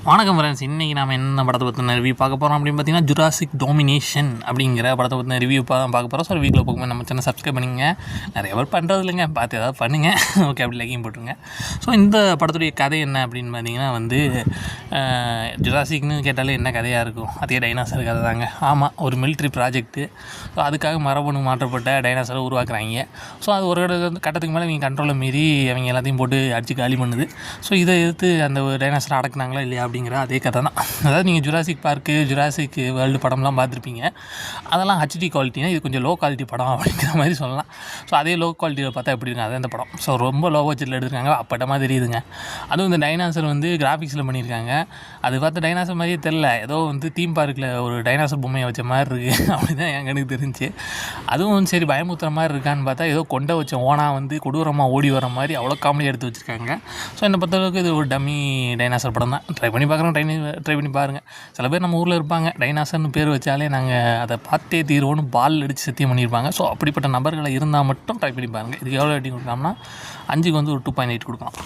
வணக்கம் ஃப்ரெண்ட்ஸ், இன்றைக்கி நாம் என்ன படத்தை பற்றின ரிவ்யூ பார்க்க போகிறோம் அப்படின்னு பார்த்தீங்கன்னா ஜுராசிக் டாமினேஷன் அப்படிங்கிற படத்தை பற்றின ரிவ்யூ தான் பார்க்க போகிறோம். ஸோ வீட்டில் போகும்போது நம்ம சேனல் சப்ஸ்கிரைப் பண்ணிங்க. நிறைய பேர் பண்ணுறது இல்லைங்க, பார்த்து ஏதாவது பண்ணுங்கள். ஓகே, அப்படி லைக்கையும் போட்டுருங்க. ஸோ இந்த படத்துடைய கதை என்ன அப்படின்னு பார்த்தீங்கன்னா ஜுராசிக்னு கேட்டாலே என்ன கதையாக இருக்கும்? அதே டைனாசர் கதை தாங்க. ஆமாம், ஒரு மிலிட்ரி ப்ராஜெக்ட்டு. ஸோ அதுக்காக மரபணு மாற்றப்பட்ட டைனாசரை உருவாக்குறாங்க. ஸோ அது ஒரு கட்டத்துக்கு மேலே இவங்க கண்ட்ரோலை மீறி அவங்க எல்லாத்தையும் போட்டு அடித்து காலி பண்ணுது. ஸோ இதை எதிர்த்து அந்த டைனாசரை அடக்குனாங்களா இல்லையா அப்படிங்கிற அதே கதை தான். அதாவது நீங்கள் ஜுராசிக் பார்க்கு, ஜுராசிக் வேர்ல்டு படம்லாம் பார்த்துருப்பீங்க. அதெல்லாம் ஹெச்டி குவாலிட்டினா இது கொஞ்சம் லோ குவாலிட்டி படம் அப்படிங்கிற மாதிரி சொல்லலாம். ஸோ அதே லோ குவாலிட்டியில் பார்த்தா எப்படி இருக்கு அதே அந்த படம். ஸோ ரொம்ப லோ பட்ஜெட்டில் எடுத்துருக்காங்க, அப்பட்டமாக தெரியுதுங்க. அதுவும் இந்த டைனாசர் கிராஃபிக்ஸில் பண்ணியிருக்காங்க. அது பார்த்து டைனாசர் மாதிரியே தெரில, ஏதோ தீம் பார்க்கில் ஒரு டைனாசர் பொம்மையை வச்ச மாதிரி இருக்குது அப்படி தான் என் கணக்கு தெரிஞ்சு. அதுவும் சரி பயமுத்துற மாதிரி இருக்கான்னு பார்த்தா ஏதோ கொண்டை வச்ச ஓனா கொடூரமாக ஓடி வர மாதிரி அவ்வளோ காமெடியாக எடுத்து வச்சுருக்காங்க. ஸோ என்னை பொறுத்தளவுக்கு இது ஒரு டம்மி டைனாசர் படம் தான். ட்ரை பண்ணி பார்க்குறோம், ட்ரை பண்ணி பாருங்கள். சில பேர் நம்ம ஊரில் இருப்பாங்க, டைனாசர்னு பேர் வச்சாலே நாங்கள் அதை பார்த்தே தீர்வோன்னு பால் அடித்து சத்தியம் பண்ணியிருப்பாங்க. ஸோ அப்படிப்பட்ட நபர்களை இருந்தால் மட்டும் ட்ரை பண்ணி பாருங்கள். இதுக்கு எவ்வளோ ரேட்டிங் கொடுக்கலாம்னா 5க்கு ஒரு 2.8 கொடுக்கலாம்.